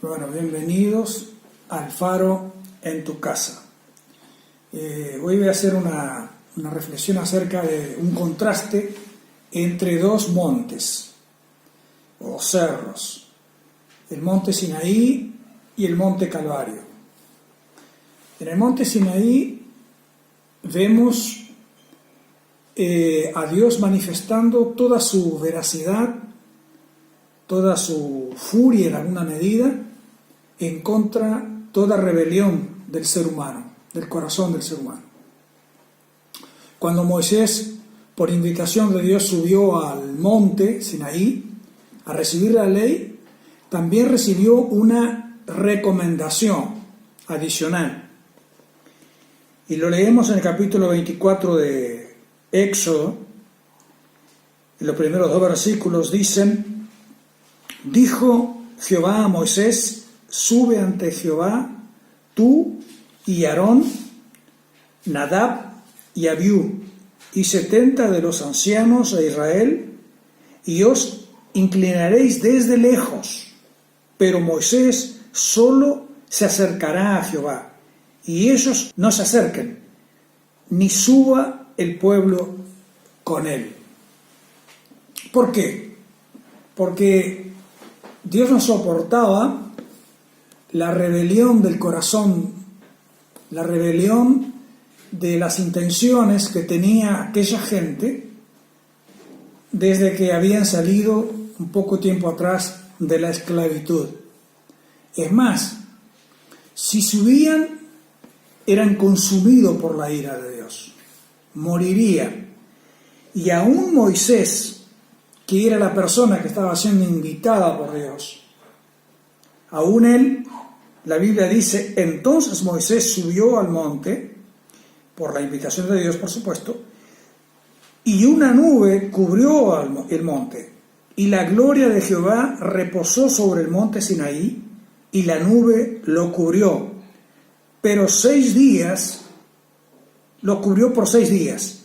Bueno, bienvenidos al Faro en tu casa. Hoy voy a hacer una reflexión acerca de un contraste entre dos montes o cerros, el monte Sinaí y el monte Calvario. En el monte Sinaí vemos a Dios manifestando toda su veracidad, toda su furia en alguna medida, en contra toda rebelión del ser humano, del corazón del ser humano. Cuando Moisés, por invitación de Dios, subió al monte Sinaí a recibir la ley, también recibió una recomendación adicional. Y lo leemos en el capítulo 24 de Éxodo. En los primeros 2 versículos dicen: dijo Jehová a Moisés: sube ante Jehová tú y Aarón, Nadab y Abiú, y 70 de los ancianos de Israel, y os inclinaréis desde lejos, pero Moisés solo se acercará a Jehová, y ellos no se acerquen, ni suba el pueblo con él. ¿Por qué? Porque Dios no soportaba la rebelión del corazón, la rebelión de las intenciones que tenía aquella gente desde que habían salido un poco tiempo atrás de la esclavitud. Es más, si subían, eran consumidos por la ira de Dios, morirían. Y aún Moisés, que era la persona que estaba siendo invitada por Dios, aún él, la Biblia dice, entonces Moisés subió al monte, por la invitación de Dios, por supuesto, y una nube cubrió el monte, y la gloria de Jehová reposó sobre el monte Sinaí, y la nube lo cubrió, pero 6 días, lo cubrió por 6 días,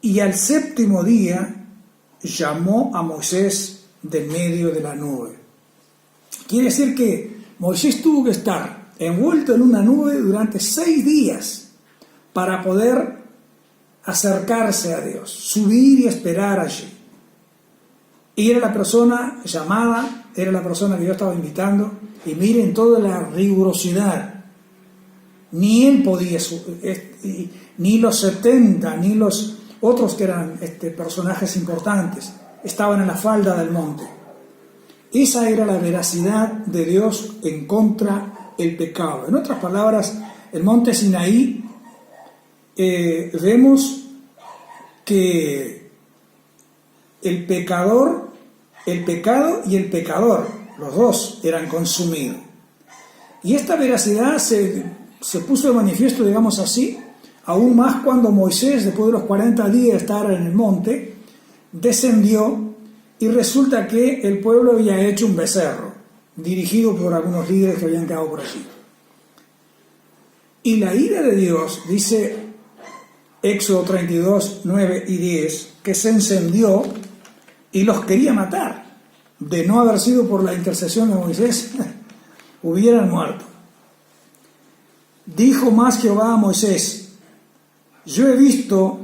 y al 7º día llamó a Moisés de medio de la nube. Quiere decir que Moisés tuvo que estar envuelto en una nube durante 6 días para poder acercarse a Dios, subir y esperar allí. Y era la persona llamada, era la persona que Dios estaba invitando, y miren toda la rigurosidad. Ni él podía subir, ni los 70, ni los otros que eran personajes importantes, estaban en la falda del monte. Esa era la veracidad de Dios en contra el pecado. En otras palabras, el monte Sinaí, vemos que el pecado y el pecador, los dos eran consumidos. Y esta veracidad se puso de manifiesto, digamos así, aún más cuando Moisés, después de los 40 días de estar en el monte, descendió. Y resulta que el pueblo había hecho un becerro, dirigido por algunos líderes que habían quedado por allí. Y la ira de Dios, dice Éxodo 32, 9 y 10, que se encendió y los quería matar. De no haber sido por la intercesión de Moisés, hubieran muerto. Dijo más Jehová a Moisés: yo he visto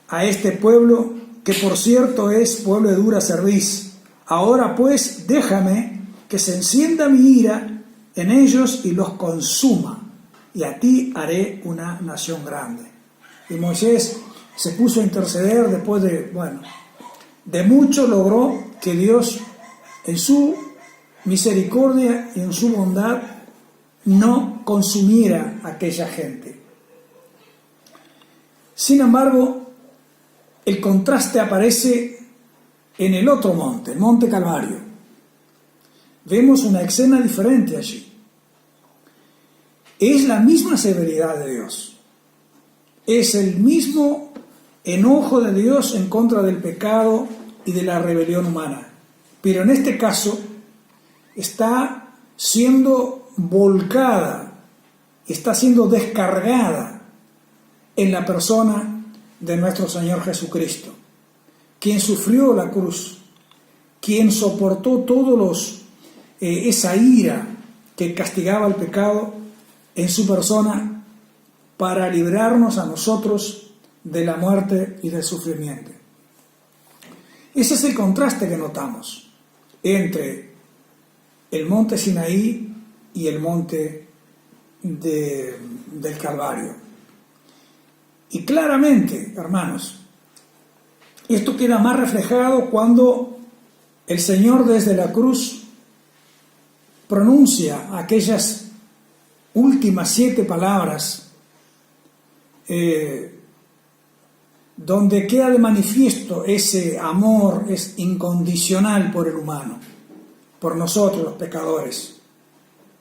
a este pueblo, que por cierto es pueblo de dura cerviz. Ahora pues déjame que se encienda mi ira en ellos y los consuma, y a ti haré una nación grande. Y Moisés se puso a interceder después de mucho logró que Dios, en su misericordia y en su bondad, no consumiera a aquella gente. Sin embargo, el contraste aparece en el otro monte, el monte Calvario. Vemos una escena diferente allí. Es la misma severidad de Dios. Es el mismo enojo de Dios en contra del pecado y de la rebelión humana. Pero en este caso está siendo volcada, está siendo descargada en la persona de nuestro Señor Jesucristo, quien sufrió la cruz, quien soportó esa ira que castigaba el pecado en su persona para librarnos a nosotros de la muerte y del sufrimiento. Ese es el contraste que notamos entre el monte Sinaí y el monte del Calvario. Y claramente, hermanos, esto queda más reflejado cuando el Señor desde la cruz pronuncia aquellas últimas 7 palabras donde queda de manifiesto ese amor es incondicional por el humano, por nosotros los pecadores.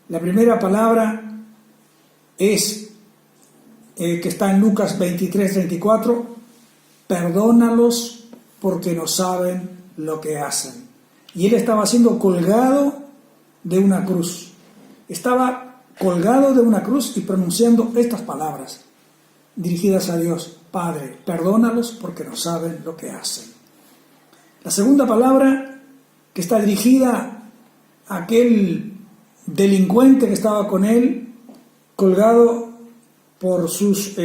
La primera palabra es que está en Lucas 23:34, perdónalos porque no saben lo que hacen. Y él estaba siendo colgado de una cruz. Estaba colgado de una cruz y pronunciando estas palabras dirigidas a Dios: Padre, perdónalos porque no saben lo que hacen. La segunda palabra, que está dirigida a aquel delincuente que estaba con él, colgado por sus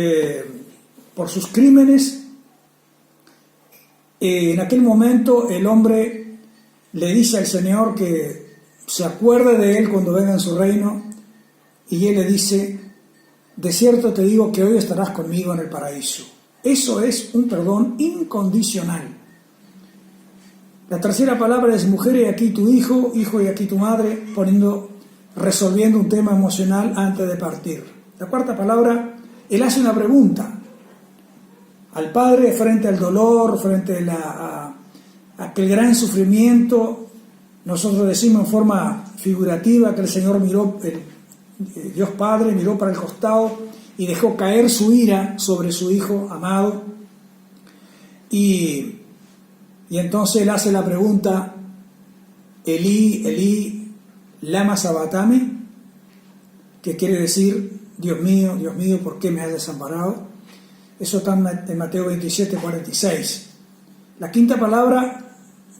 crímenes. En aquel momento el hombre le dice al Señor que se acuerde de él cuando venga en su reino, y él le dice: de cierto te digo que hoy estarás conmigo en el paraíso. Eso es un perdón incondicional. La tercera palabra es mujer, y aquí tu hijo, hijo, y aquí tu madre, resolviendo un tema emocional antes de partir. La cuarta palabra, él hace una pregunta al Padre frente al dolor, frente a aquel gran sufrimiento. Nosotros decimos en forma figurativa que el Señor miró, Dios Padre miró para el costado y dejó caer su ira sobre su Hijo amado. Y entonces él hace la pregunta: Elí, Elí, lama sabactani, que quiere decir: Dios mío, ¿por qué me has desamparado? Eso está en Mateo 27:46. La quinta palabra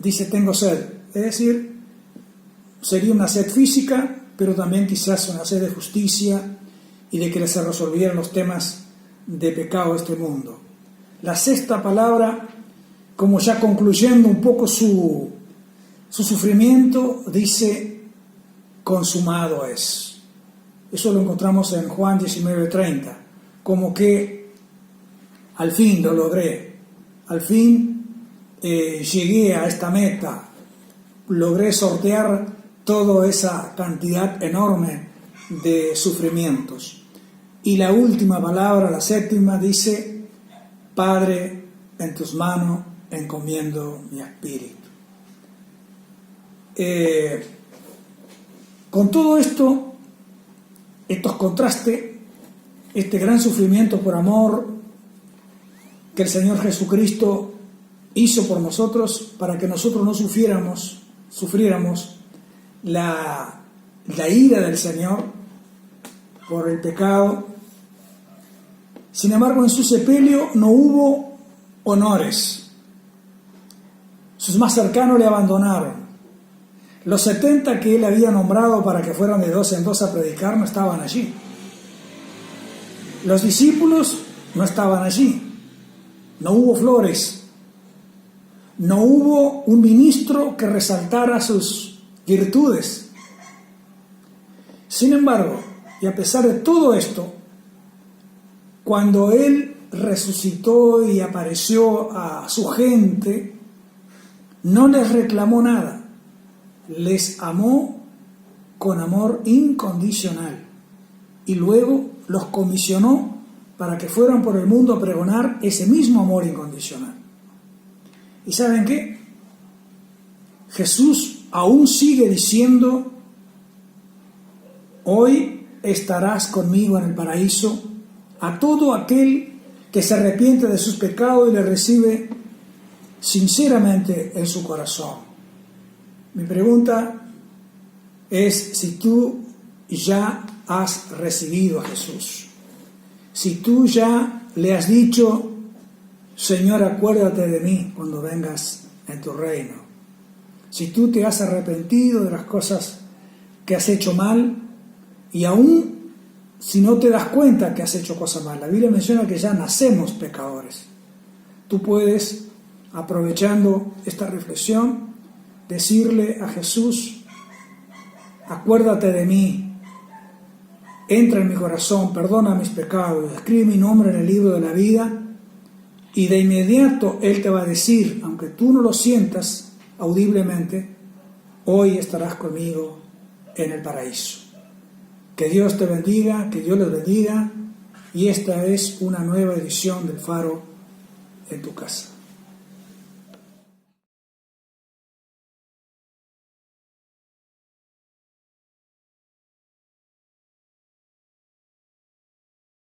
dice: tengo sed, es decir, sería una sed física, pero también quizás una sed de justicia y de que se resolvieran los temas de pecado de este mundo. La sexta palabra, como ya concluyendo un poco su sufrimiento, dice: consumado es. Eso lo encontramos en Juan 19:30, como que al fin lo logré, al fin llegué a esta meta, logré sortear toda esa cantidad enorme de sufrimientos. Y la última palabra, la séptima, dice: Padre, en tus manos encomiendo mi espíritu. Con todo esto, estos contrastes, este gran sufrimiento por amor que el Señor Jesucristo hizo por nosotros, para que nosotros no sufriéramos la ira del Señor por el pecado. Sin embargo, en su sepelio no hubo honores. Sus más cercanos le abandonaron. Los 70 que él había nombrado para que fueran de 2 en 2 a predicar no estaban allí. Los discípulos no estaban allí. No hubo flores. No hubo un ministro que resaltara sus virtudes. Sin embargo, y a pesar de todo esto, cuando él resucitó y apareció a su gente, no les reclamó nada. Les amó con amor incondicional y luego los comisionó para que fueran por el mundo a pregonar ese mismo amor incondicional. ¿Y saben qué? Jesús aún sigue diciendo: hoy estarás conmigo en el paraíso, a todo aquel que se arrepiente de sus pecados y le recibe sinceramente en su corazón. Mi pregunta es si tú ya has recibido a Jesús. Si tú ya le has dicho: Señor, acuérdate de mí cuando vengas en tu reino. Si tú te has arrepentido de las cosas que has hecho mal Y aún si no te das cuenta que has hecho cosas malas, la Biblia menciona que ya nacemos pecadores. Tú puedes, aprovechando esta reflexión, decirle a Jesús: acuérdate de mí, entra en mi corazón, perdona mis pecados, escribe mi nombre en el libro de la vida, y de inmediato Él te va a decir, aunque tú no lo sientas audiblemente: hoy estarás conmigo en el paraíso. Que Dios te bendiga, que Dios les bendiga, y esta es una nueva edición del Faro en tu casa.